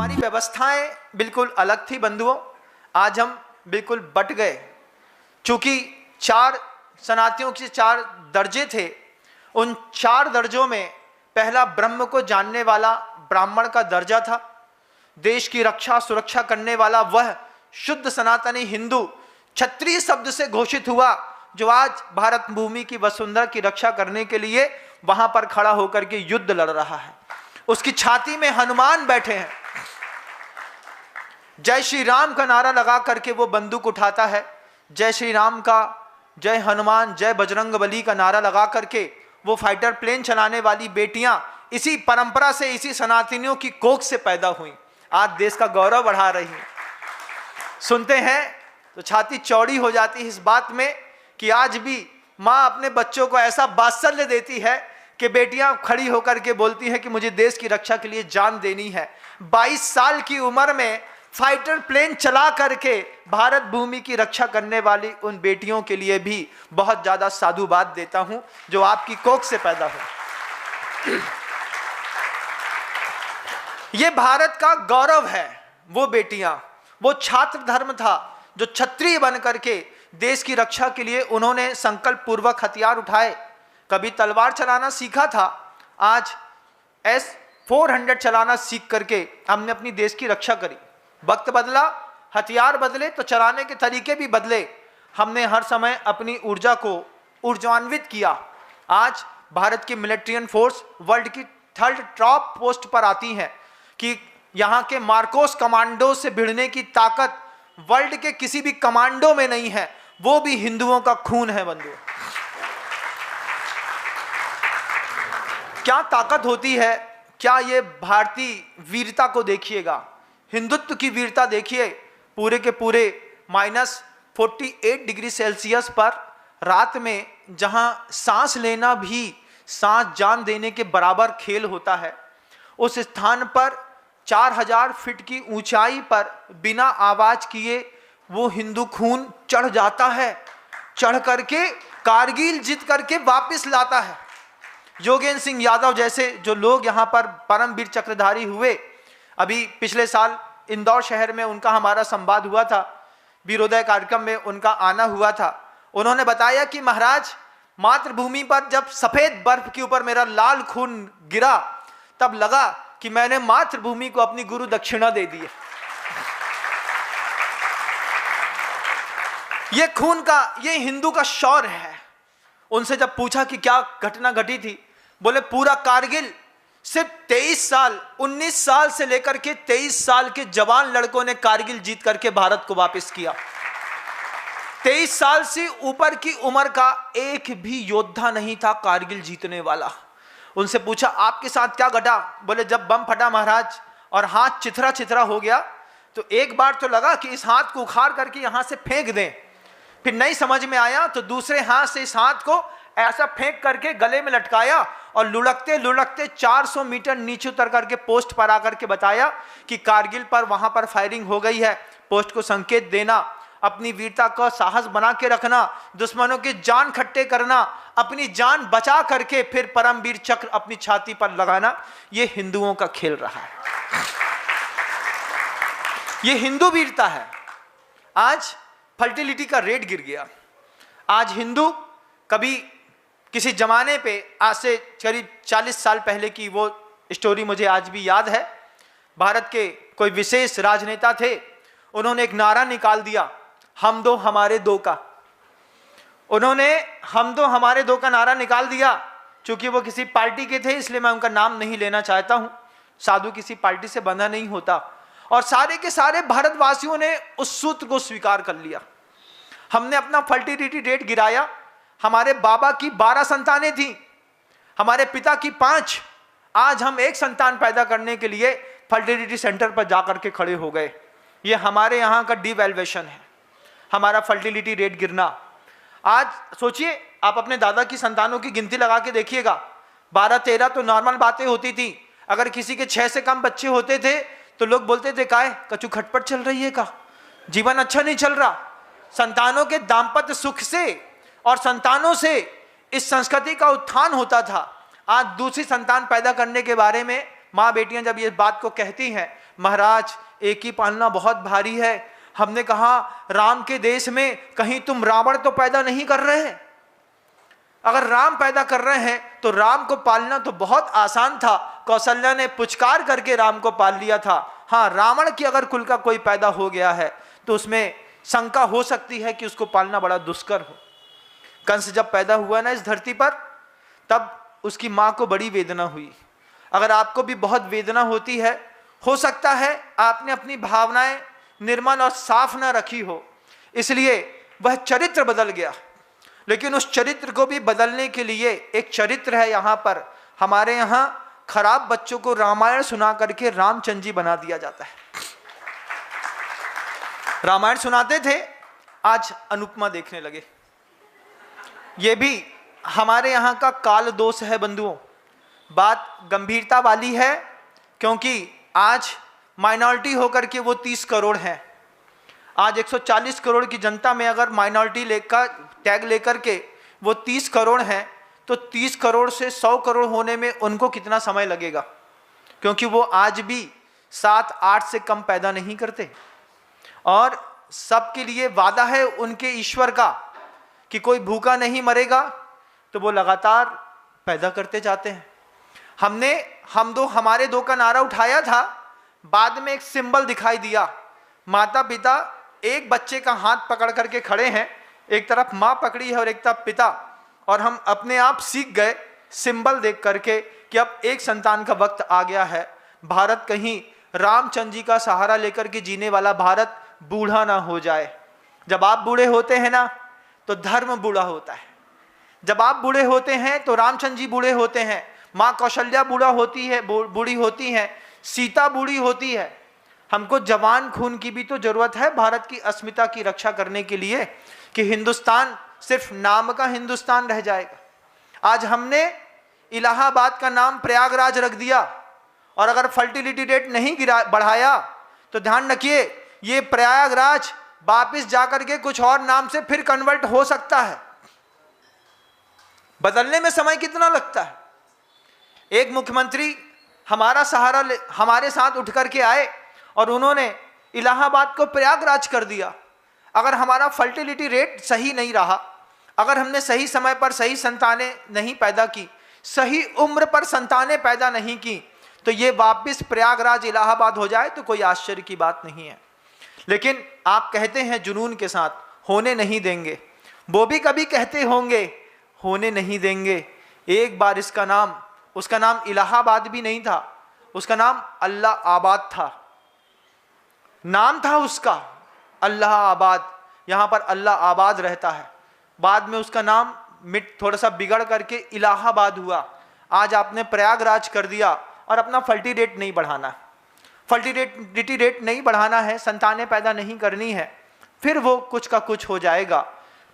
हमारी व्यवस्थाएं बिल्कुल अलग थी बंधुओं, आज हम बिल्कुल बट गए। चूंकि 4 सनातियों के 4 दर्जे थे, उन 4 दर्जों में पहला ब्रह्म को जानने वाला ब्राह्मण का दर्जा था। देश की रक्षा सुरक्षा करने वाला वह शुद्ध सनातनी हिंदू क्षत्रिय शब्द से घोषित हुआ, जो आज भारत भूमि की वसुंधरा की रक्षा करने के लिए वहां पर खड़ा होकर के युद्ध लड़ रहा है। उसकी छाती में हनुमान बैठे हैं। जय श्री राम का नारा लगा करके वो बंदूक उठाता है। जय श्री राम का, जय हनुमान, जय बजरंग बली का नारा लगा करके वो फाइटर प्लेन चलाने वाली बेटियां इसी परंपरा से, इसी सनातनियों की कोख से पैदा हुई, आज देश का गौरव बढ़ा रही हैं। सुनते हैं तो छाती चौड़ी हो जाती है इस बात में कि आज भी माँ अपने बच्चों को ऐसा वात्सल्य देती है कि बेटियां खड़ी होकर के बोलती हैं कि मुझे देश की रक्षा के लिए जान देनी है। 22 साल की उम्र में फाइटर प्लेन चला करके भारत भूमि की रक्षा करने वाली उन बेटियों के लिए भी बहुत ज्यादा साधुवाद देता हूं, जो आपकी कोख से पैदा हो। ये भारत का गौरव है। वो बेटियां, वो छात्र धर्म था जो क्षत्रिय बन करके देश की रक्षा के लिए उन्होंने संकल्प पूर्वक हथियार उठाए। कभी तलवार चलाना सीखा था, आज S-400 चलाना सीख करके हमने अपनी देश की रक्षा करी। वक्त बदला, हथियार बदले तो चलाने के तरीके भी बदले। हमने हर समय अपनी ऊर्जा को ऊर्जान्वित किया। आज भारत की मिलिट्रियन फोर्स वर्ल्ड की 3rd टॉप पोस्ट पर आती है कि यहाँ के मार्कोस कमांडो से भिड़ने की ताकत वर्ल्ड के किसी भी कमांडो में नहीं है। वो भी हिंदुओं का खून है बंधुओं। क्या ताकत होती है, क्या ये भारतीय वीरता को देखिएगा, हिंदुत्व की वीरता देखिए। पूरे के पूरे -48 डिग्री सेल्सियस पर रात में जहां सांस लेना भी सांस जान देने के बराबर खेल होता है, उस स्थान पर 4000 फीट की ऊंचाई पर बिना आवाज किए वो हिंदू खून चढ़ जाता है, चढ़ करके कारगिल जीत करके वापस लाता है। योगेंद्र सिंह यादव जैसे जो लोग यहाँ पर परमवीर चक्रधारी हुए, अभी पिछले साल इंदौर शहर में उनका हमारा संवाद हुआ था, वीरोदय कार्यक्रम में उनका आना हुआ था। उन्होंने बताया कि महाराज, मातृभूमि पर जब सफेद बर्फ के ऊपर मेरा लाल खून गिरा, तब लगा कि मैंने मातृभूमि को अपनी गुरु दक्षिणा दे दी है। ये खून का, ये हिंदू का शौर्य है। उनसे जब पूछा कि क्या घटना घटी थी, बोले पूरा कारगिल सिर्फ 23 साल, 19 साल से लेकर के 23 साल के जवान लड़कों ने कारगिल जीत करके भारत को वापस किया। 23 साल से ऊपर की उम्र का एक भी योद्धा नहीं था कारगिल जीतने वाला। उनसे पूछा आपके साथ क्या घटा, बोले जब बम फटा महाराज और हाथ चिथरा चिथरा हो गया, तो एक बार तो लगा कि इस हाथ को उखाड़ करके यहां से फेंक दें, फिर नहीं समझ में आया तो दूसरे हाथ से इस हाथ को ऐसा फेंक करके गले में लटकाया और लुढ़कते लुढ़कते 400 मीटर नीचे उतर करके पोस्ट पर आकर के बताया कि कारगिल पर वहां पर फायरिंग हो गई है, पोस्ट को संकेत देना, अपनी वीरता का साहस बना के रखना, दुश्मनों के जान खट्टे करना, अपनी जान बचा करके फिर परमवीर चक्र अपनी छाती पर लगाना, ये हिंदुओं का खेल रहा है। ये हिंदू वीरता है। आज फर्टिलिटी का रेट गिर गया। आज हिंदू, कभी किसी जमाने पे, आज से करीब 40 साल पहले की वो स्टोरी मुझे आज भी याद है। भारत के कोई विशेष राजनेता थे, उन्होंने एक नारा निकाल दिया, हम दो हमारे दो का। उन्होंने हम दो हमारे दो का नारा निकाल दिया। चूंकि वो किसी पार्टी के थे इसलिए मैं उनका नाम नहीं लेना चाहता हूं, साधु किसी पार्टी से बंधा नहीं होता। और सारे के सारे भारतवासियों ने उस सूत्र को स्वीकार कर लिया। हमने अपना फर्टिलिटी रेट गिराया। हमारे बाबा की 12 संतानें थी, हमारे पिता की 5। आज हम एक संतान पैदा करने के लिए फर्टिलिटी सेंटर पर जाकर के खड़े हो गए। ये हमारे यहाँ का डिवैल्यूएशन है, हमारा फर्टिलिटी रेट गिरना। आज सोचिए, आप अपने दादा की संतानों की गिनती लगा के देखिएगा, 12-13 तो नॉर्मल बातें होती थी। अगर किसी के 6 से कम बच्चे होते थे तो लोग बोलते थे काय कचू खटपट चल रही है, का जीवन अच्छा नहीं चल रहा। संतानों के दाम्पत्य सुख से और संतानों से इस संस्कृति का उत्थान होता था। आज दूसरी संतान पैदा करने के बारे में माँ बेटियां जब ये बात को कहती हैं, महाराज एक ही पालना बहुत भारी है, हमने कहा राम के देश में कहीं तुम रावण तो पैदा नहीं कर रहे हैं? अगर राम पैदा कर रहे हैं तो राम को पालना तो बहुत आसान था, कौशल्या ने पुचकार करके राम को पाल लिया था। हाँ, रावण की अगर कुल का कोई पैदा हो गया है तो उसमें शंका हो सकती है कि उसको पालना बड़ा दुष्कर हो। कंस जब पैदा हुआ ना इस धरती पर, तब उसकी माँ को बड़ी वेदना हुई। अगर आपको भी बहुत वेदना होती है, हो सकता है आपने अपनी भावनाएं निर्मल और साफ ना रखी हो, इसलिए वह चरित्र बदल गया। लेकिन उस चरित्र को भी बदलने के लिए एक चरित्र है यहाँ पर। हमारे यहाँ खराब बच्चों को रामायण सुना करके रामचंद्र जी बना दिया जाता है। रामायण सुनाते थे, आज अनुपमा देखने लगे। ये भी हमारे यहाँ का काल दोष है बंधुओं। बात गंभीरता वाली है, क्योंकि आज माइनॉरिटी होकर के वो 30 करोड़ हैं। आज 140 करोड़ की जनता में अगर माइनॉरिटी लेकर टैग लेकर के वो 30 करोड़ हैं, तो 30 करोड़ से 100 करोड़ होने में उनको कितना समय लगेगा? क्योंकि वो आज भी 7-8 से कम पैदा नहीं करते, और सबके लिए वादा है उनके ईश्वर का कि कोई भूखा नहीं मरेगा, तो वो लगातार पैदा करते जाते हैं। हमने हमारे दो का नारा उठाया था, बाद में एक सिंबल दिखाई दिया। माता पिता एक बच्चे का हाथ पकड़ करके खड़े हैं, एक तरफ माँ पकड़ी है और एक तरफ पिता, और हम अपने आप सीख गए सिंबल देख करके कि अब एक संतान का वक्त आ गया है। भारत कहीं रामचंद्र जी का सहारा लेकर के जीने वाला भारत बूढ़ा ना हो जाए। जब आप बूढ़े होते हैं ना, तो धर्म बूढ़ा होता है। जब आप बूढ़े होते हैं तो रामचंद्र जी बूढ़े होते हैं, माँ कौशल्या बूढ़ा होती है, बूढ़ी होती है, सीता बूढ़ी होती है। हमको जवान खून की भी तो जरूरत है भारत की अस्मिता की रक्षा करने के लिए, कि हिंदुस्तान सिर्फ नाम का हिंदुस्तान रह जाएगा। आज हमने इलाहाबाद का नाम प्रयागराज रख दिया, और अगर फर्टिलिटी रेट नहीं बढ़ाया तो ध्यान रखिए, ये प्रयागराज वापिस जाकर के कुछ और नाम से फिर कन्वर्ट हो सकता है। बदलने में समय कितना लगता है? एक मुख्यमंत्री हमारा सहारा हमारे साथ उठ करके आए और उन्होंने इलाहाबाद को प्रयागराज कर दिया। अगर हमारा फर्टिलिटी रेट सही नहीं रहा, अगर हमने सही समय पर सही संतानें नहीं पैदा की, सही उम्र पर संतानें पैदा नहीं की, तो ये वापस प्रयागराज इलाहाबाद हो जाए तो कोई आश्चर्य की बात नहीं है। लेकिन आप कहते हैं जुनून के साथ, होने नहीं देंगे। वो भी कभी कहते होंगे होने नहीं देंगे। एक बार उसका नाम इलाहाबाद भी नहीं था, उसका नाम अल्लाह आबाद था। नाम था उसका अल्लाह आबाद, यहाँ पर अल्लाह आबाद रहता है। बाद में उसका नाम थोड़ा सा बिगड़ करके इलाहाबाद हुआ। आज आपने प्रयागराज कर दिया, और अपना फर्टिलिटी रेट नहीं बढ़ाना, फर्टिलिटी रेट नहीं बढ़ाना है, संतानें पैदा नहीं करनी है, फिर वो कुछ का कुछ हो जाएगा।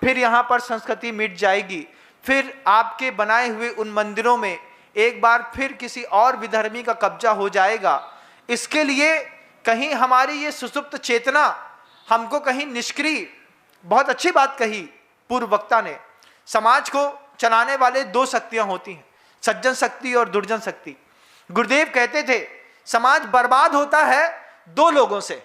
फिर यहाँ पर संस्कृति मिट जाएगी, फिर आपके बनाए हुए उन मंदिरों में एक बार फिर किसी और विधर्मी का कब्जा हो जाएगा। इसके लिए कहीं हमारी ये सुसुप्त चेतना हमको कहीं निष्क्रिय, बहुत अच्छी बात कही पूर्व वक्ता ने, समाज को चलाने वाले 2 शक्तियां होती हैं, सज्जन शक्ति और दुर्जन शक्ति। गुरुदेव कहते थे समाज बर्बाद होता है 2 लोगों से,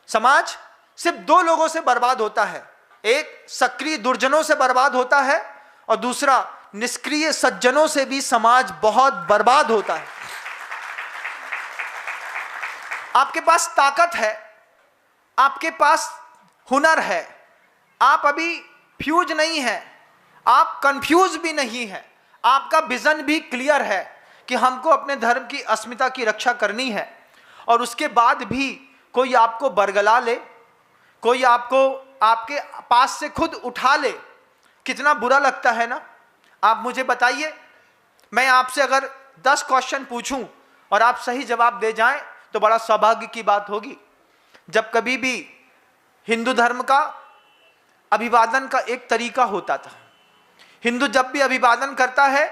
समाज सिर्फ 2 लोगों से बर्बाद होता है, एक सक्रिय दुर्जनों से बर्बाद होता है, और दूसरा निष्क्रिय सज्जनों से भी समाज बहुत बर्बाद होता है। आपके पास ताकत है, आपके पास हुनर है, आप अभी फ्यूज नहीं है, आप कंफ्यूज भी नहीं है, आपका विजन भी क्लियर है कि हमको अपने धर्म की अस्मिता की रक्षा करनी है, और उसके बाद भी कोई आपको बरगला ले, कोई आपको आपके पास से खुद उठा ले, कितना बुरा लगता है ना। आप मुझे बताइए, मैं आपसे अगर 10 क्वेश्चन पूछूं और आप सही जवाब दे जाएं तो बड़ा सौभाग्य की बात होगी। जब कभी भी हिंदू धर्म का अभिवादन का एक तरीका होता था, हिंदू जब भी अभिवादन करता है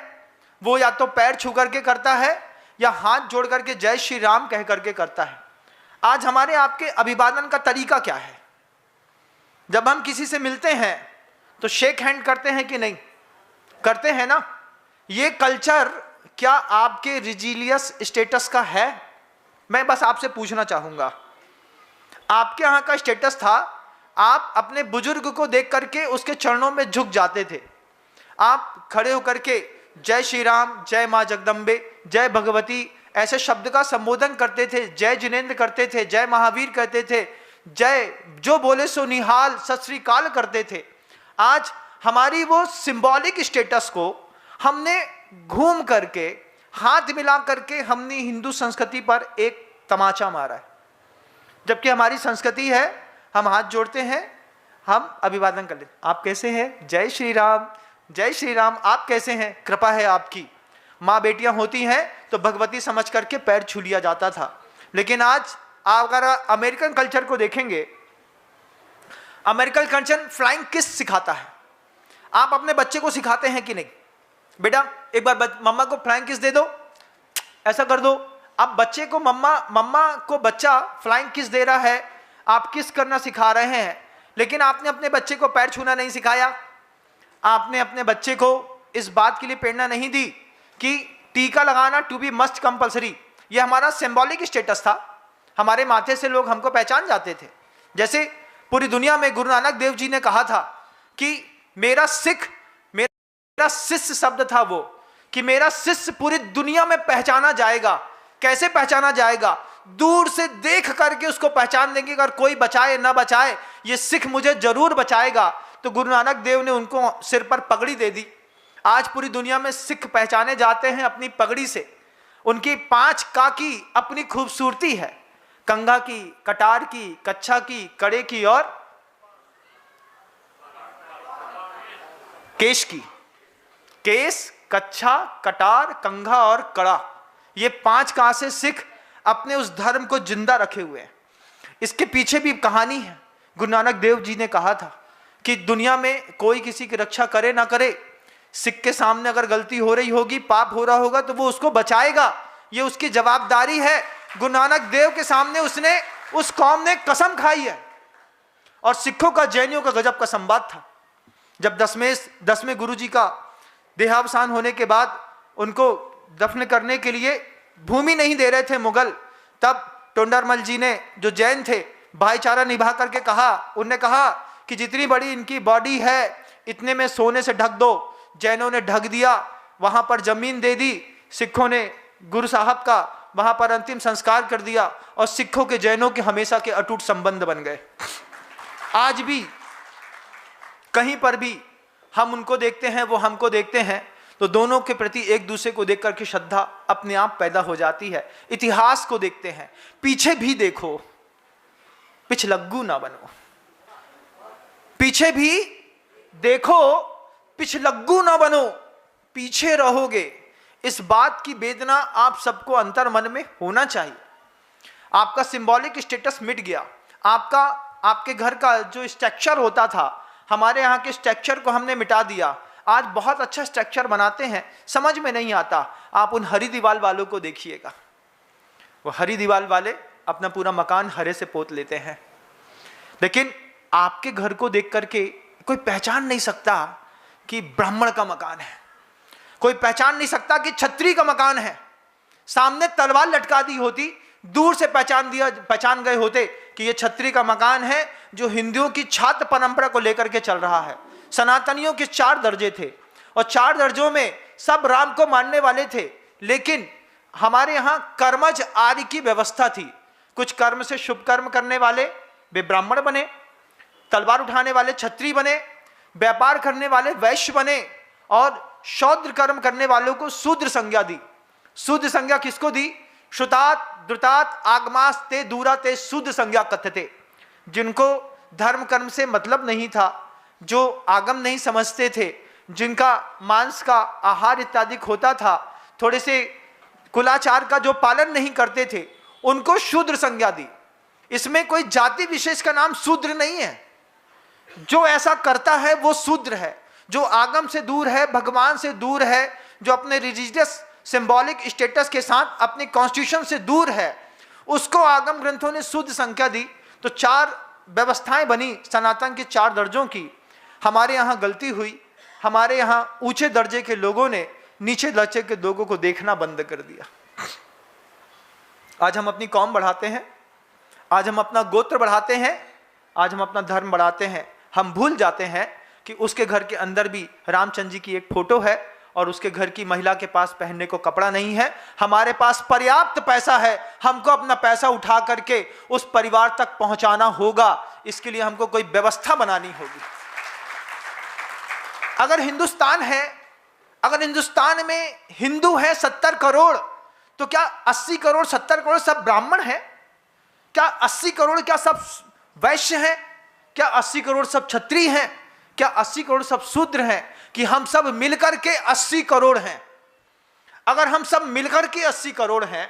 वो या तो पैर छू करके करता है या हाथ जोड़ करके जय श्री राम कह करके करता है। आज हमारे आपके अभिवादन का तरीका क्या है? जब हम किसी से मिलते हैं तो शेक हैंड करते हैं कि नहीं? करते हैं ना। ये कल्चर क्या आपके रिलीजियस स्टेटस का है? मैं बस आपसे पूछना चाहूंगा, आपके यहाँ का स्टेटस था, आप अपने बुजुर्ग को देख करके उसके चरणों में झुक जाते थे, आप खड़े होकर के जय श्री राम, जय माँ जगदम्बे, जय भगवती ऐसे शब्द का संबोधन करते थे, जय जिनेन्द्र करते थे, जय महावीर कहते थे, जय जो बोले सो निहाल, सत श्री अकाल करते थे। आज हमारी वो सिंबॉलिक स्टेटस को हमने घूम करके, हाथ मिला करके हमने हिंदू संस्कृति पर एक तमाचा मारा है। जबकि हमारी संस्कृति है, हम हाथ जोड़ते हैं, हम अभिवादन कर लेते, आप कैसे हैं, जय श्री राम, जय श्री राम, आप कैसे हैं, कृपा है आपकी। माँ बेटियां होती हैं तो भगवती समझ करके पैर छू लिया जाता था। लेकिन आज अगर अमेरिकन कल्चर को देखेंगे, अमेरिकन कल्चर फ्लाइंग किस सिखाता है। आप अपने बच्चे को सिखाते हैं कि नहीं, बेटा एक बार मम्मा को फ्लाइंग किस दे दो, ऐसा कर दो। अब बच्चे को मम्मा को बच्चा फ्लाइंग किस दे रहा है, आप किस करना सिखा रहे हैं, लेकिन आपने अपने बच्चे को पैर छूना नहीं सिखाया। आपने अपने बच्चे को इस बात के लिए प्रेरणा नहीं दी कि टीका लगाना टू बी मस्ट कंपलसरी। यह हमारा सिंबॉलिक स्टेटस था, हमारे माथे से लोग हमको पहचान जाते थे। जैसे पूरी दुनिया में गुरु नानक देव जी ने कहा था कि मेरा सिख, मेरा शिष्य शब्द था वो, कि मेरा शिष्य पूरी दुनिया में पहचाना जाएगा। कैसे पहचाना जाएगा? दूर से देख करके उसको पहचान देंगे, अगर कोई बचाए ना बचाए ये सिख मुझे जरूर बचाएगा। तो गुरु नानक देव ने उनको सिर पर पगड़ी दे दी। आज पूरी दुनिया में सिख पहचाने जाते हैं अपनी पगड़ी से। उनकी 5 का की अपनी खूबसूरती है, कंघा की, कटार की, कच्छा की, कड़े की और केश की। केस, कच्छा, कटार, कंघा और कड़ा, ये 5 का से सिख अपने उस धर्म को जिंदा रखे हुए हैं। इसके पीछे भी कहानी है। गुरु नानक देव जी ने कहा था कि दुनिया में कोई किसी की रक्षा करे ना करे, सिख के सामने अगर गलती हो रही होगी, पाप हो रहा होगा, तो वो उसको बचाएगा, ये उसकी जवाबदारी है। गुरु नानक देव के सामने उसने, उस कौम ने कसम खाई है। और सिखों का, जैनियों का गजब का संवाद था। जब 10वें गुरु जी का देहावसान होने के बाद उनको दफन करने के लिए भूमि नहीं दे रहे थे मुगल, तब टोंडरमल जी ने, जो जैन थे, भाईचारा निभा करके कहा, उनने कहा कि जितनी बड़ी इनकी बॉडी है इतने में सोने से ढक दो। जैनों ने ढक दिया, वहां पर जमीन दे दी। सिखों ने गुरु साहब का वहां पर अंतिम संस्कार कर दिया और सिखों के जैनों के हमेशा के अटूट संबंध बन गए। आज भी कहीं पर भी हम उनको देखते हैं, वो हमको देखते हैं, तो दोनों के प्रति एक दूसरे को देख करके श्रद्धा अपने आप पैदा हो जाती है। इतिहास को देखते हैं, पीछे भी देखो, पिछलग्गू ना बनो। पीछे भी देखो, पिछलग्गू ना बनो, पीछे रहोगे। इस बात की वेदना आप सबको अंतर मन में होना चाहिए। आपका सिंबॉलिक स्टेटस मिट गया। आपके घर का जो स्ट्रक्चर होता था, हमारे यहाँ के स्ट्रक्चर को हमने मिटा दिया। आज बहुत अच्छा स्ट्रक्चर बनाते हैं, समझ में नहीं आता। आप उन हरी दीवार वालों को देखिएगा, वो हरी दीवार वाले अपना पूरा मकान हरे से पोत लेते हैं, लेकिन आपके घर को देख करके कोई पहचान नहीं सकता कि ब्राह्मण का मकान है, कोई पहचान नहीं सकता कि क्षत्रिय का मकान है। सामने तलवार लटका दी होती, दूर से पहचान गए होते कि ये क्षत्रिय का मकान है, जो हिंदुओं की छात्र परंपरा को लेकर के चल रहा है। सनातनियों के 4 दर्जे थे और 4 दर्जों में सब राम को मानने वाले थे, लेकिन हमारे यहाँ कर्मज आदि की व्यवस्था थी। कुछ कर्म से शुभ कर्म करने वाले वे ब्राह्मण बने, तलवार उठाने वाले क्षत्रिय बने, व्यापार करने वाले वैश्य बने और शौद्र कर्म करने वालों को शूद्र संज्ञा दी। शूद्र संज्ञा किसको दी? श्रुतात द्रुतात आगमास ते दूरा ते शूद्र संज्ञा कथ्यते। जिनको धर्म कर्म से मतलब नहीं था, जो आगम नहीं समझते थे, जिनका मांस का आहार इत्यादि होता था, थोड़े से कुलाचार का जो पालन नहीं करते थे, उनको शूद्र संज्ञा दी। इसमें कोई जाति विशेष का नाम शूद्र नहीं है। जो ऐसा करता है वो शूद्र है, जो आगम से दूर है, भगवान से दूर है, जो अपने रिलीजियस सिंबॉलिक स्टेटस के साथ अपने कॉन्स्टिट्यूशन से दूर है, उसको आगम ग्रंथों ने शूद्र संज्ञा दी। तो 4 व्यवस्थाएं बनी सनातन के 4 दर्जों की। हमारे यहाँ गलती हुई, हमारे यहाँ ऊंचे दर्जे के लोगों ने नीचे लचे के लोगों को देखना बंद कर दिया। आज हम अपनी कौम बढ़ाते हैं, आज हम अपना गोत्र बढ़ाते हैं, आज हम अपना धर्म बढ़ाते हैं। हम भूल जाते हैं कि उसके घर के अंदर भी रामचंद्र जी की एक फोटो है और उसके घर की महिला के पास पहनने को कपड़ा नहीं है। हमारे पास पर्याप्त पैसा है, हमको अपना पैसा उठा करके उस परिवार तक पहुंचाना होगा। इसके लिए हमको कोई व्यवस्था बनानी होगी। अगर हिंदुस्तान है, अगर हिंदुस्तान में हिंदू है 70 करोड़, तो क्या 80 करोड़ 70 करोड़ सब ब्राह्मण हैं? क्या 80 करोड़ क्या सब वैश्य हैं? क्या 80 करोड़ सब क्षत्रिय हैं? क्या 80 करोड़ सब शूद्र हैं? कि हम सब मिलकर के 80 करोड़ हैं। अगर हम सब मिलकर के 80 करोड़ हैं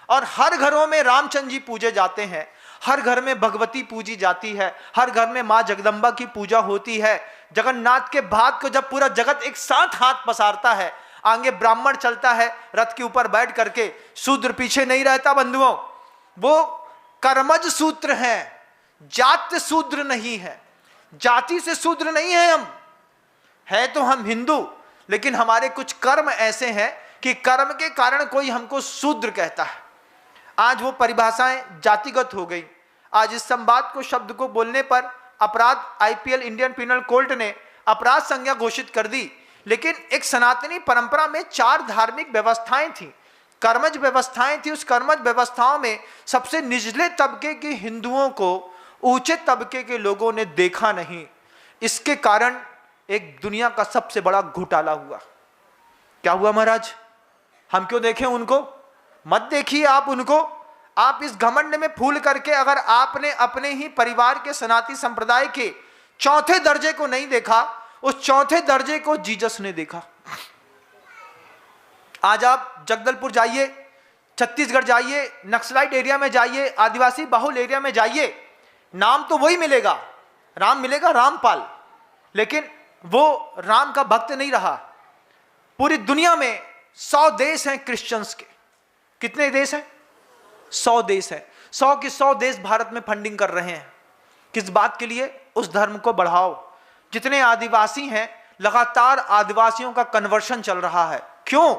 और हर घरों में रामचंद्र जी पूजे जाते हैं, हर घर में भगवती पूजी जाती है, हर घर में मां जगदम्बा की पूजा होती है, जगन्नाथ के भात को जब पूरा जगत एक साथ हाथ पसारता है, आगे ब्राह्मण चलता है रथ के ऊपर बैठ करके, शूद्र पीछे नहीं रहता बंधुओं। वो कर्मज सूत्र है, जात शूद्र नहीं है, जाति से शूद्र नहीं है। हम है तो हम हिंदू, लेकिन हमारे कुछ कर्म ऐसे हैं कि कर्म के कारण कोई हमको शूद्र कहता है। आज वो परिभाषाएं जातिगत हो गई। आज इस संवाद को शब्द को बोलने पर अपराध आईपीएल इंडियन पिनल कोड ने अपराध संज्ञा घोषित कर दी। लेकिन एक सनातनी परंपरा में 4 धार्मिक व्यवस्थाएं थी, कर्मज व्यवस्थाएं थी। उस कर्मज व्यवस्थाओं में सबसे निचले तबके के हिंदुओं को ऊंचे तबके के लोगों ने देखा नहीं। इसके कारण एक दुनिया का सबसे बड़ा घोटाला हुआ। क्या हुआ महाराज? हम क्यों देखें उनको? मत देखिए आप उनको। आप इस घमंड में फूल करके अगर आपने अपने ही परिवार के सनातनी संप्रदाय के 4थे दर्जे को नहीं देखा, उस 4थे दर्जे को जीसस ने देखा। आज आप जगदलपुर जाइए, छत्तीसगढ़ जाइए, नक्सलाइट एरिया में जाइए, आदिवासी बाहुल एरिया में जाइए, नाम तो वही मिलेगा, राम मिलेगा, रामपाल, लेकिन वो राम का भक्त नहीं रहा। पूरी दुनिया में 100 देश हैं क्रिश्चियंस के। कितने देश हैं? 100 देश हैं। 100 के 100 देश भारत में फंडिंग कर रहे हैं। किस बात के लिए? उस धर्म को बढ़ाओ। जितने आदिवासी हैं, लगातार आदिवासियों का कन्वर्शन चल रहा है। क्यों?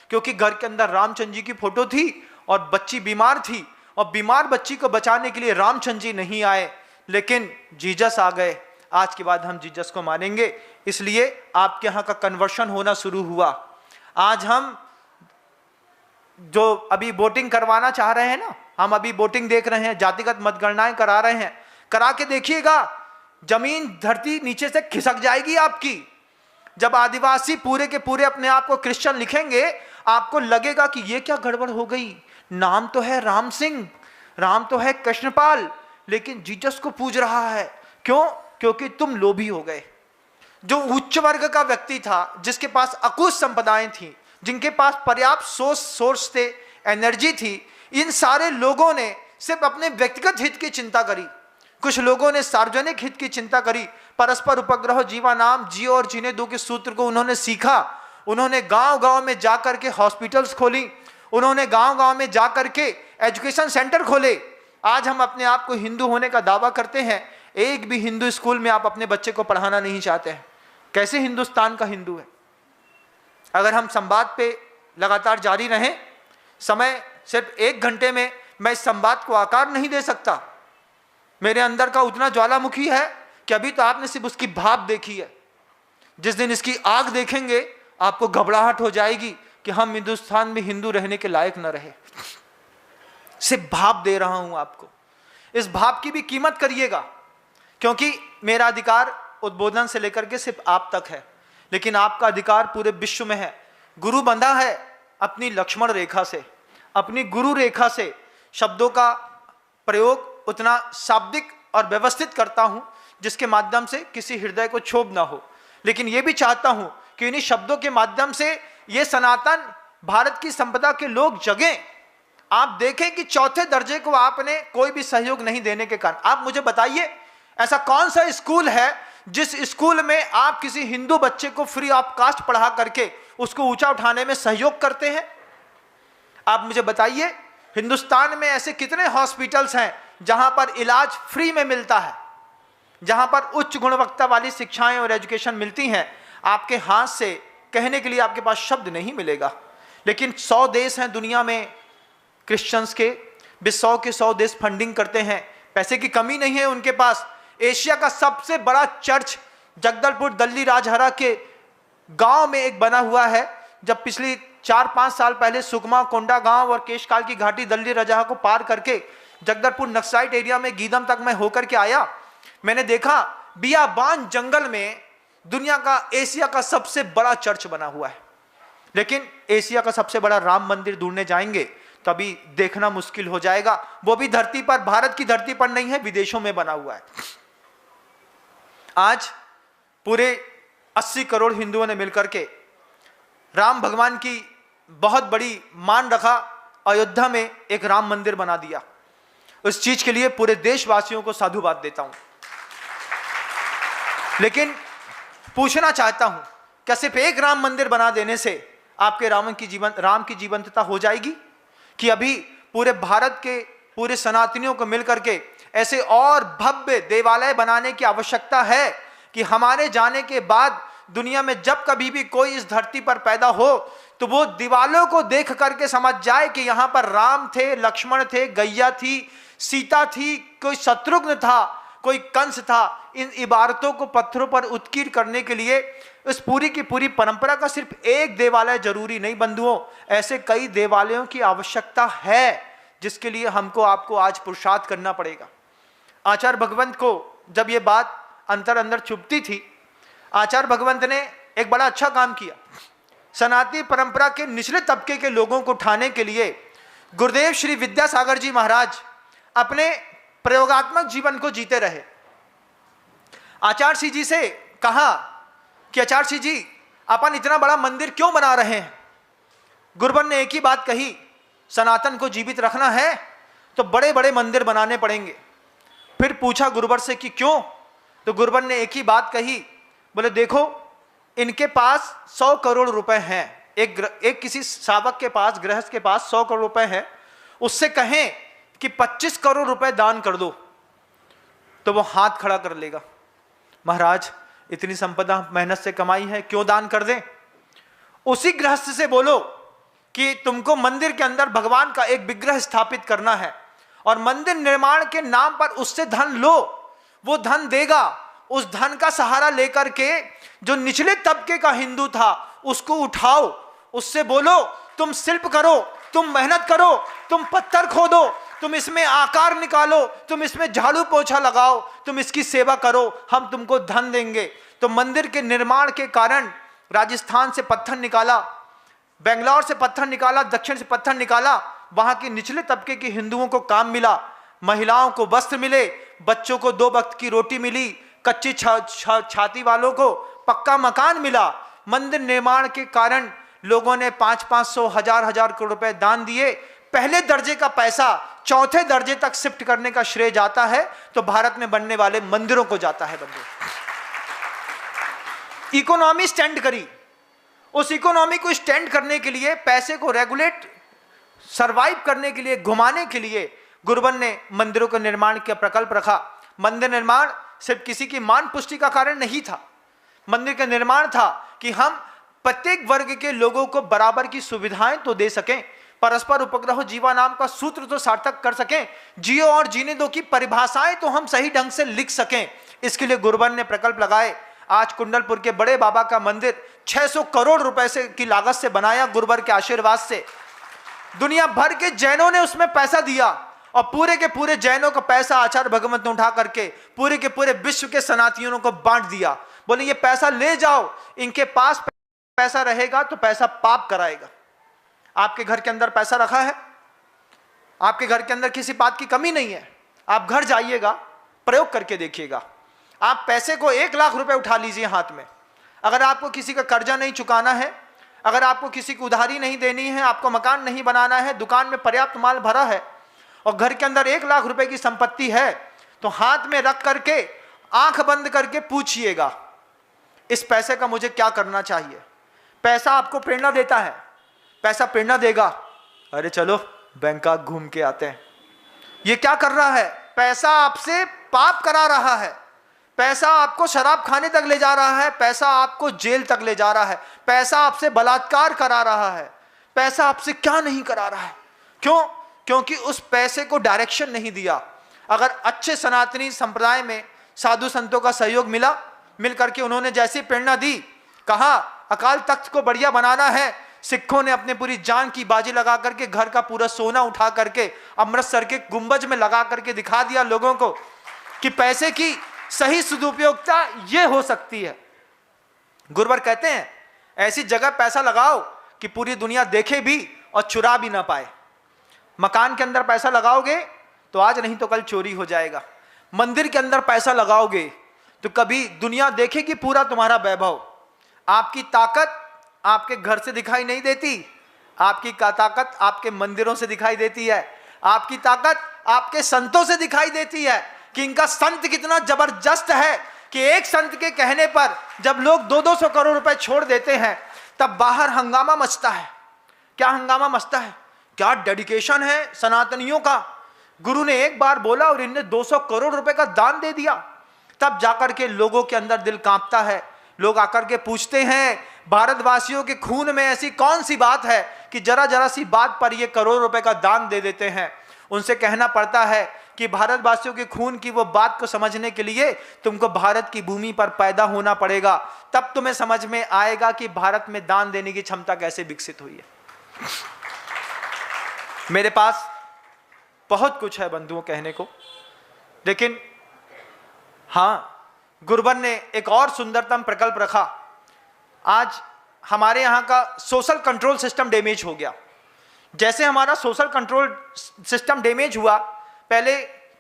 क्योंकि घर के अंदर रामचंद्र जी की फोटो थी और बच्ची बीमार थी, और बीमार बच्ची को बचाने के लिए रामचंद्र जी नहीं आए, लेकिन जीसस आ गए। आज के बाद हम जीसस को मानेंगे, इसलिए आपके यहाँ का कन्वर्शन होना शुरू हुआ। आज हम जो अभी वोटिंग करवाना चाह रहे हैं ना, हम अभी वोटिंग देख रहे हैं, जातिगत मतगणनाएं करा रहे हैं, करा के देखिएगा, जमीन धरती नीचे से खिसक जाएगी आपकी। जब आदिवासी पूरे के पूरे अपने आप को क्रिश्चियन लिखेंगे, आपको लगेगा कि ये क्या गड़बड़ हो गई। नाम तो है राम सिंह, राम तो है कृष्णपाल, लेकिन जीसस को पूज रहा है। क्यों? क्योंकि तुम लोभी हो गए। जो उच्च वर्ग का व्यक्ति था, जिसके पास अकुश संपदाएं थी, जिनके पास पर्याप्त सोर्स थे, एनर्जी थी, इन सारे लोगों ने सिर्फ अपने व्यक्तिगत हित की चिंता करी। कुछ लोगों ने सार्वजनिक हित की चिंता करी। परस्पर उपग्रह जीवा नाम जियो और जीने दो के सूत्र को उन्होंने सीखा। उन्होंने गांव-गांव में जाकर के हॉस्पिटल्स खोली, उन्होंने गांव-गांव में जाकर के एजुकेशन सेंटर खोले। आज हम अपने आप को हिंदू होने का दावा करते हैं, एक भी हिंदू स्कूल में आप अपने बच्चे को पढ़ाना नहीं चाहते हैं। कैसे हिंदुस्तान का हिंदू है? अगर हम संवाद पे लगातार जारी रहें, समय सिर्फ 1 घंटे में मैं इस संवाद को आकार नहीं दे सकता। मेरे अंदर का उतना ज्वालामुखी है कि अभी तो आपने सिर्फ उसकी भाप देखी है। जिस दिन इसकी आग देखेंगे, आपको घबराहट हो जाएगी कि हम हिंदुस्तान में हिंदू रहने के लायक न रहे। सिर्फ भाप दे रहा हूं आपको, इस भाप की भी कीमत करिएगा, क्योंकि मेरा अधिकार उद्बोधन से लेकर के सिर्फ आप तक है, लेकिन आपका अधिकार पूरे विश्व में है। गुरु बंधा है अपनी लक्ष्मण रेखा से, अपनी गुरु रेखा से। शब्दों का प्रयोग उतना शाब्दिक और व्यवस्थित करता हूं जिसके माध्यम से किसी हृदय को क्षोभ ना हो, लेकिन यह भी चाहता हूं कि इन्हीं शब्दों के माध्यम से ये सनातन भारत की संपदा के लोग जगें। आप देखें कि 4थे दर्जे को आपने कोई भी सहयोग नहीं देने के कारण, आप मुझे बताइए ऐसा कौन सा स्कूल है जिस स्कूल में आप किसी हिंदू बच्चे को फ्री ऑफ कास्ट पढ़ा करके उसको ऊंचा उठाने में सहयोग करते हैं? आप मुझे बताइए, हिंदुस्तान में ऐसे कितने हॉस्पिटल्स हैं जहां पर इलाज फ्री में मिलता है, जहां पर उच्च गुणवत्ता वाली शिक्षाएं और एजुकेशन मिलती हैं? आपके हाथ से कहने के लिए आपके पास शब्द नहीं मिलेगा। लेकिन 100 देश हैं दुनिया में क्रिश्चियंस के, वे 100 के 100 देश फंडिंग करते हैं, पैसे की कमी नहीं है उनके पास। एशिया का सबसे बड़ा चर्च जगदलपुर दल्ली राजहरा के गांव में एक बना हुआ है। जब पिछली 4-5 साल पहले सुकमा कोंडा गांव और केशकाल की घाटी दल्ली राजहरा को पार करके जगदलपुर नक्साइट एरिया में गीदम तक मैं होकर के आया, मैंने देखा बियाबान जंगल में दुनिया का, एशिया का सबसे बड़ा चर्च बना हुआ है। लेकिन एशिया का सबसे बड़ा राम मंदिर ढूंढने जाएंगे तभी देखना मुश्किल हो जाएगा। वो भी धरती पर, भारत की धरती पर नहीं है, विदेशों में बना हुआ है। आज पूरे 80 करोड़ हिंदुओं ने मिलकर के राम भगवान की बहुत बड़ी मान रखा, अयोध्या में एक राम मंदिर बना दिया। उस चीज के लिए पूरे देशवासियों को साधुवाद देता हूं। लेकिन पूछना चाहता हूं, क्या सिर्फ एक राम मंदिर बना देने से आपके राम की जीवंतता हो जाएगी? कि अभी पूरे भारत के पूरे सनातनियों को मिलकर के ऐसे और भव्य देवालय बनाने की आवश्यकता है कि हमारे जाने के बाद दुनिया में जब कभी भी कोई इस धरती पर पैदा हो तो वो दीवालों को देख करके समझ जाए कि यहां पर राम थे, लक्ष्मण थे, गैया थी, सीता थी, कोई शत्रुघ्न था, कोई कंस था। इन इबारतों को पत्थरों पर उत्कीर्ण करने के लिए इस पूरी की पूरी परंपरा का सिर्फ एक देवालय जरूरी नहीं बंधुओं, ऐसे कई देवालयों की आवश्यकता है, जिसके लिए हमको आपको आज पुरुषार्थ करना पड़ेगा। आचार्य भगवंत को जब ये बात अंदर चुभती थी, आचार्य भगवंत ने एक बड़ा अच्छा काम किया। सनातनी परंपरा के निचले तबके के लोगों को उठाने के लिए गुरुदेव श्री विद्यासागर जी महाराज अपने प्रयोगात्मक जीवन को जीते रहे। आचार्य सिंह जी से कहा कि आचार्य सिंह जी, अपन इतना बड़ा मंदिर क्यों बना रहे हैं? गुरुवर ने एक ही बात कही, सनातन को जीवित रखना है तो बड़े बड़े मंदिर बनाने पड़ेंगे। फिर पूछा गुरुवर से कि क्यों? तो गुरुवर ने एक ही बात कही, बोले देखो, इनके पास 100 करोड़ रुपए हैं। एक किसी सावक के पास, गृहस्थ के पास 100 करोड़ रुपए हैं, उससे कहें कि 25 करोड़ रुपए दान कर दो तो वो हाथ खड़ा कर लेगा। महाराज, इतनी संपदा मेहनत से कमाई है, क्यों दान कर दें? उसी गृहस्थ से बोलो कि तुमको मंदिर के अंदर भगवान का एक विग्रह स्थापित करना है और मंदिर निर्माण के नाम पर उससे धन लो, वो धन देगा। उस धन का सहारा लेकर के जो निचले तबके का हिंदू था उसको उठाओ, उससे बोलो तुम शिल्प करो, तुम मेहनत करो, तुम पत्थर खोदो, तुम इसमें आकार निकालो, तुम इसमें झाड़ू पोछा लगाओ, तुम इसकी सेवा करो, हम तुमको धन देंगे। तो मंदिर के निर्माण के कारण राजस्थान से पत्थर निकाला, बेंगलोर से पत्थर निकाला, दक्षिण से पत्थर निकाला, वहां के निचले तबके के हिंदुओं को काम मिला, महिलाओं को वस्त्र मिले, बच्चों को 2 वक्त की रोटी मिली, कच्ची छाती वालों को पक्का मकान मिला। मंदिर निर्माण के कारण लोगों ने 500-500, 1000 करोड़ रुपए दान दिए। पहले दर्जे का पैसा चौथे दर्जे तक शिफ्ट करने का श्रेय जाता है तो भारत में बनने वाले मंदिरों को जाता है। बंधु, इकोनॉमी स्टैंड करी, उस इकोनॉमी को स्टैंड करने के लिए, पैसे को रेगुलेट सरवाइव करने के लिए, घुमाने के लिए गुरुवर ने मंदिरों के निर्माण का प्रकल्प रखा। मंदिर निर्माण सिर्फ किसी की मान पुष्टि का कारण नहीं था, मंदिर का निर्माण था कि हम प्रत्येक वर्ग के लोगों को बराबर की सुविधाएं तो दे सकें, परस्पर उपग्रह जीवा नाम का सूत्र तो सार्थक कर सकें, जियो और जीने दो की परिभाषाएं तो हम सही ढंग से लिख सकें। इसके लिए गुरुवर ने प्रकल्प लगाए। आज कुंडलपुर के बड़े बाबा का मंदिर 600 करोड़ रुपए से की लागत से बनाया, गुरुवर के आशीर्वाद से। दुनिया भर के जैनों ने उसमें पैसा दिया और पूरे के पूरे जैनों का पैसा आचार्य भगवंत ने उठा करके पूरे के पूरे विश्व के सनातनियों को बांट दिया। बोले ये पैसा ले जाओ, इनके पास पैसा रहेगा तो पैसा पाप कराएगा। आपके घर के अंदर पैसा रखा है, आपके घर के अंदर किसी बात की कमी नहीं है, आप घर जाइएगा, प्रयोग करके देखिएगा। आप पैसे को 1 लाख रुपए उठा लीजिए हाथ में, अगर आपको किसी का कर्जा नहीं चुकाना है, अगर आपको किसी को उधारी नहीं देनी है, आपको मकान नहीं बनाना है, दुकान में पर्याप्त माल भरा है और घर के अंदर 1 लाख रुपए की संपत्ति है, तो हाथ में रख करके आंख बंद करके पूछिएगा इस पैसे का मुझे क्या करना चाहिए। पैसा आपको प्रेरणा देता है, पैसा प्रेरणा देगा, अरे चलो बैंकॉक घूम के आते हैं। ये क्या कर रहा है? पैसा आपसे पाप करा रहा है। पैसा आपको शराब खाने तक ले जा रहा है, पैसा आपको जेल तक ले जा रहा है, पैसा आपसे बलात्कार करा रहा है, पैसा आपसे क्या नहीं करा रहा है। क्यों? क्योंकि उस पैसे को डायरेक्शन नहीं दिया। अगर अच्छे सनातनी संप्रदाय में साधु संतों का सहयोग मिल करके उन्होंने जैसी प्रेरणा दी, कहा अकाल तख्त को बढ़िया बनाना है, सिखों ने अपने पूरी जान की बाजी लगा करके घर का पूरा सोना उठा करके अमृतसर के गुंबज में लगा करके दिखा दिया लोगों को कि पैसे की सही सदुपयोगिता ये हो सकती है। गुरुवर कहते हैं ऐसी जगह पैसा लगाओ कि पूरी दुनिया देखे भी और चुरा भी ना पाए। मकान के अंदर पैसा लगाओगे तो आज नहीं तो कल चोरी हो जाएगा। मंदिर के अंदर पैसा लगाओगे तो कभी दुनिया देखेगी पूरा तुम्हारा वैभव। आपकी ताकत आपके घर से दिखाई नहीं देती, आपकी ताकत आपके मंदिरों से दिखाई देती है, आपकी ताकत आपके संतों से दिखाई देती है कि इनका संत कितना जबरदस्त है कि एक संत के कहने पर जब लोग 200-200 करोड़ रुपए छोड़ देते हैं तब बाहर हंगामा मचता है। क्या हंगामा मचता है? क्या डेडिकेशन है सनातनियों का। गुरु ने एक बार बोला और इनने 200 करोड़ रुपए का दान दे दिया। तब जाकर के लोगों के अंदर दिल कांपता है। लोग आकर के पूछते हैं भारतवासियों के खून में ऐसी कौन सी बात है कि जरा जरा सी बात पर ये करोड़ रुपए का दान दे देते हैं। उनसे कहना पड़ता है कि भारतवासियों के खून की वो बात को समझने के लिए तुमको भारत की भूमि पर पैदा होना पड़ेगा, तब तुम्हें समझ में आएगा कि भारत में दान देने की क्षमता कैसे विकसित हुई है। मेरे पास बहुत कुछ है बंधुओं कहने को, लेकिन हाँ, गुरुवर ने एक और सुंदरतम प्रकल्प रखा। आज हमारे यहाँ का सोशल कंट्रोल सिस्टम डैमेज हो गया। जैसे हमारा सोशल कंट्रोल सिस्टम डैमेज हुआ, पहले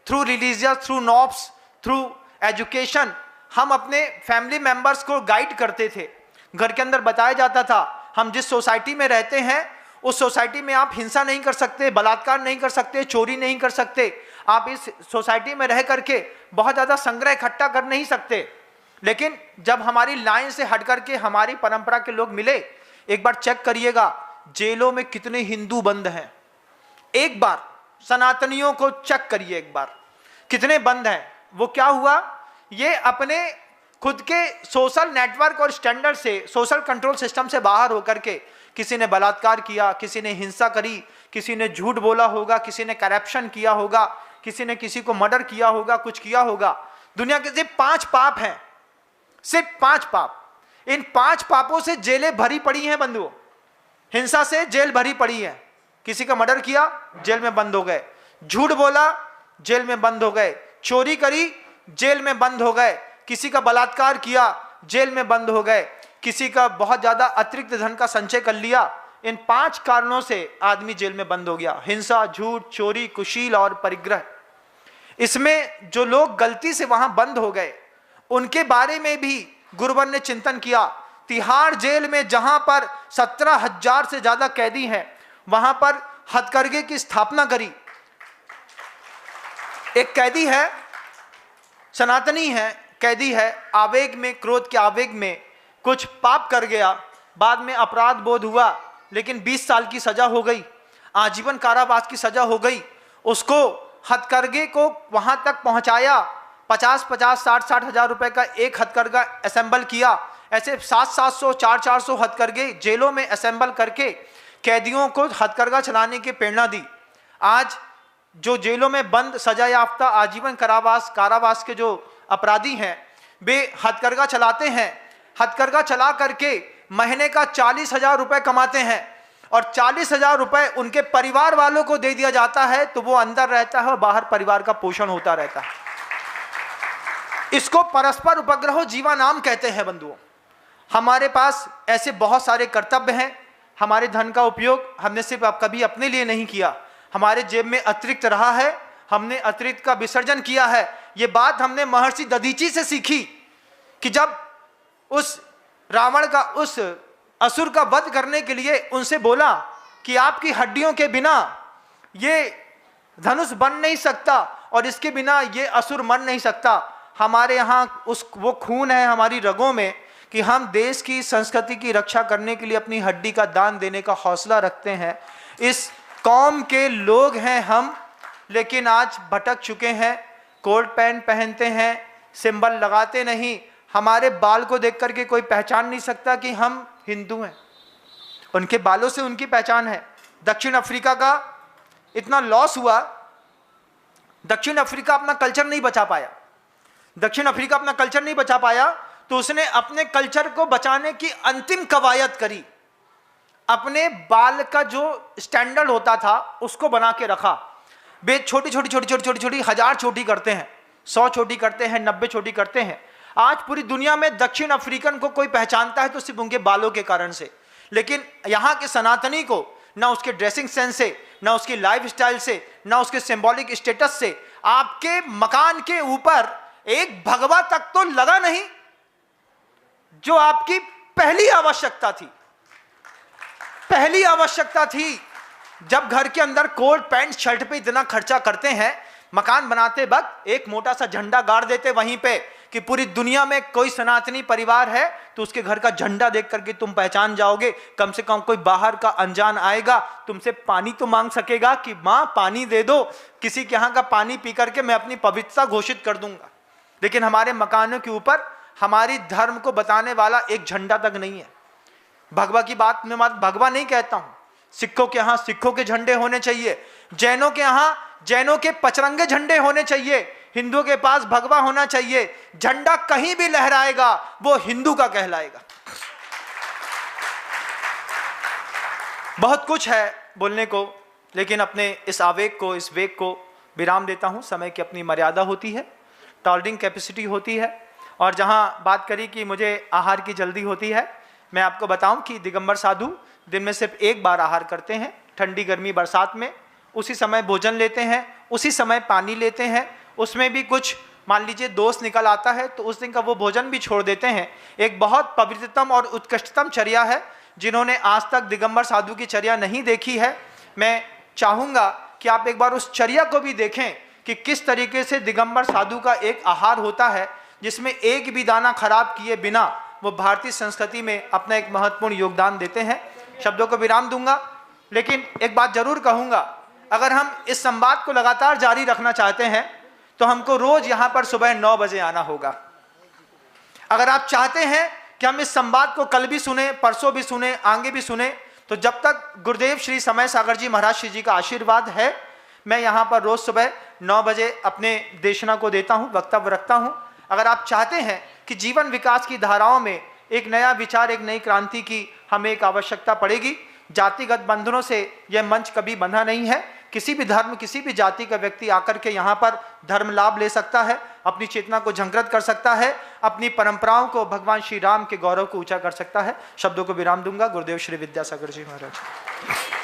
through religious, through knobs, through education हम अपने फैमिली मेंबर्स को गाइड करते थे। घर के अंदर बताया जाता था हम जिस सोसाइटी में रहते हैं उस सोसाइटी में आप हिंसा नहीं कर सकते, बलात्कार नहीं कर सकते, चोरी नहीं कर सकते, आप इस सोसाइटी में रह करके बहुत ज़्यादा संग्रह इकट्ठा कर नहीं सकते। लेकिन जब हमारी लाइन से हट करके हमारी परंपरा के लोग मिले, एक बार चेक करिएगा जेलों में कितने हिंदू बंद हैं। एक बार सनातनियों को चेक करिए, एक बार कितने बंद हैं। वो क्या हुआ, ये अपने खुद के सोशल नेटवर्क और स्टैंडर्ड से, सोशल कंट्रोल सिस्टम से बाहर होकर के किसी ने बलात्कार किया, किसी ने हिंसा करी, किसी ने झूठ बोला होगा, किसी ने करप्शन किया होगा, किसी ने किसी को मर्डर किया होगा, कुछ किया होगा। दुनिया के सिर्फ 5 पाप हैं, सिर्फ 5 पाप। इन 5 पापों से जेलें भरी पड़ी हैं बंधुओं। हिंसा से जेल भरी पड़ी है। किसी का मर्डर किया, जेल में बंद हो गए, झूठ बोला, जेल में बंद हो गए, चोरी करी, जेल में बंद हो गए, किसी का बलात्कार किया, जेल में बंद हो गए, किसी का बहुत ज्यादा अतिरिक्त धन का संचय कर लिया। इन 5 कारणों से आदमी जेल में बंद हो गया। हिंसा, झूठ, चोरी, कुशील और परिग्रह। इसमें जो लोग गलती से वहां बंद हो गए उनके बारे में भी गुरुवर ने चिंतन किया। तिहाड़ जेल में जहां पर 17,000 से ज्यादा कैदी हैं, वहां पर हथकरघे की स्थापना करी। एक कैदी है, सनातनी है, कैदी है, आवेग में, क्रोध के आवेग में कुछ पाप कर गया, बाद में अपराध बोध हुआ, लेकिन 20 साल की सजा हो गई, आजीवन कारावास की सजा हो गई। उसको हथकरघे को वहां तक पहुंचाया, 50-50, 60-60 हजार रुपए का एक हथकरघा असेंबल किया। ऐसे 700-700, 400-400 हथकरघे जेलों में असेंबल करके कैदियों को हथकरघा चलाने की प्रेरणा दी। आज जो जेलों में बंद सजा याफ्ता आजीवन कारावास के जो अपराधी हैं, वे हथकरघा चलाते हैं। हथकरघा चला करके महीने का 40,000 रुपए कमाते हैं और 40,000 रुपए उनके परिवार वालों को दे दिया जाता है, तो वो अंदर रहता है और बाहर परिवार का पोषण होता रहता है। इसको परस्पर उपग्रह जीवानाम कहते हैं बंधुओं। हमारे पास ऐसे बहुत सारे कर्तव्य हैं। हमारे धन का उपयोग हमने सिर्फ कभी अपने लिए नहीं किया, हमारे जेब में अतिरिक्त रहा है, हमने अतिरिक्त का विसर्जन किया है। ये बात हमने महर्षि दधीची से सीखी कि जब उस रावण का, उस असुर का वध करने के लिए उनसे बोला कि आपकी हड्डियों के बिना ये धनुष बन नहीं सकता और इसके बिना ये असुर मर नहीं सकता। हमारे यहाँ वो खून है हमारी रगों में कि हम देश की संस्कृति की रक्षा करने के लिए अपनी हड्डी का दान देने का हौसला रखते हैं। इस कौम के लोग हैं हम, लेकिन आज भटक चुके हैं। कोट पैंट पहनते हैं, सिंबल लगाते नहीं, हमारे बाल को देख करके कोई पहचान नहीं सकता कि हम हिंदू हैं। उनके बालों से उनकी पहचान है। दक्षिण अफ्रीका का इतना लॉस हुआ, दक्षिण अफ्रीका अपना कल्चर नहीं बचा पाया। दक्षिण अफ्रीका अपना कल्चर नहीं बचा पाया तो उसने अपने कल्चर को बचाने की अंतिम कवायद करी। अपने बाल का जो स्टैंडर्ड होता था उसको बना के रखा। वे छोटी छोटी छोटी छोटी छोटी छोटी 1000 चोटी करते हैं, 100 चोटी करते हैं, 90 चोटी करते हैं। आज पूरी दुनिया में दक्षिण अफ्रीकन को कोई पहचानता है तो सिर्फ उनके बालों के कारण से। लेकिन यहाँ के सनातनी को ना उसके ड्रेसिंग सेंस से, ना उसकी लाइफ स्टाइल से, ना उसके सिंबॉलिक स्टेटस से, आपके मकान के ऊपर एक भगवा तक तो लगा नहीं जो आपकी पहली आवश्यकता थी। पहली आवश्यकता थी। जब घर के अंदर कोट पैंट शर्ट पे इतना खर्चा करते हैं, मकान बनाते वक्त एक मोटा सा झंडा गाड़ देते वहीं पे कि पूरी दुनिया में कोई सनातनी परिवार है तो उसके घर का झंडा देख करके तुम पहचान जाओगे। कम से कम कोई बाहर का अनजान आएगा तुमसे पानी तो मांग सकेगा कि मां पानी दे दो, किसी के यहाँ का पानी पी करके मैं अपनी पवित्रता घोषित कर दूंगा। लेकिन हमारे मकानों के ऊपर हमारी धर्म को बताने वाला एक झंडा तक नहीं है। भगवा की बात मैं भगवा नहीं कहता हूं। सिखों के यहाँ सिखों के झंडे होने चाहिए, जैनों के यहाँ जैनों के पचरंगे झंडे होने चाहिए, हिंदुओं के पास भगवा होना चाहिए। झंडा कहीं भी लहराएगा वो हिंदू का कहलाएगा। बहुत कुछ है बोलने को, लेकिन अपने इस आवेग को, इस वेग को विराम देता हूं। समय की अपनी मर्यादा होती है, टॉलरिंग कैपेसिटी होती है। और जहां बात करी कि मुझे आहार की जल्दी होती है, मैं आपको बताऊं कि दिगंबर साधु दिन में सिर्फ एक बार आहार करते हैं, ठंडी गर्मी बरसात में। उसी समय भोजन लेते हैं, उसी समय पानी लेते हैं। उसमें भी कुछ मान लीजिए दोष निकल आता है तो उस दिन का वो भोजन भी छोड़ देते हैं। एक बहुत पवित्रतम और उत्कृष्टतम चर्या है। जिन्होंने आज तक दिगंबर साधु की चर्या नहीं देखी है, मैं चाहूँगा कि आप एक बार उस चर्या को भी देखें कि किस तरीके से दिगंबर साधु का एक आहार होता है, जिसमें एक भी दाना खराब किए बिना वो भारतीय संस्कृति में अपना एक महत्वपूर्ण योगदान देते हैं। शब्दों को विराम दूंगा, लेकिन एक बात जरूर कहूंगा, अगर हम इस संवाद को लगातार जारी रखना चाहते हैं तो हमको रोज यहां पर सुबह 9 बजे आना होगा। अगर आप चाहते हैं कि हम इस संवाद को कल भी सुने, परसों भी सुने, आगे भी सुने, तो जब तक गुरुदेव श्री समय सागर जी महाराज श्री जी का आशीर्वाद है, मैं यहां पर रोज सुबह 9 बजे अपने देशना को देता हूं, वक्तव्य रखता हूं। अगर आप चाहते हैं कि जीवन विकास की धाराओं में एक नया विचार, एक नई क्रांति की हमें एक आवश्यकता पड़ेगी। जातिगत बंधनों से यह मंच कभी बंधा नहीं है। किसी भी धर्म, किसी भी जाति का व्यक्ति आकर के यहाँ पर धर्म लाभ ले सकता है, अपनी चेतना को जागृत कर सकता है, अपनी परंपराओं को, भगवान श्री राम के गौरव को ऊंचा कर सकता है। शब्दों को विराम दूंगा। गुरुदेव श्री विद्यासागर जी महाराज।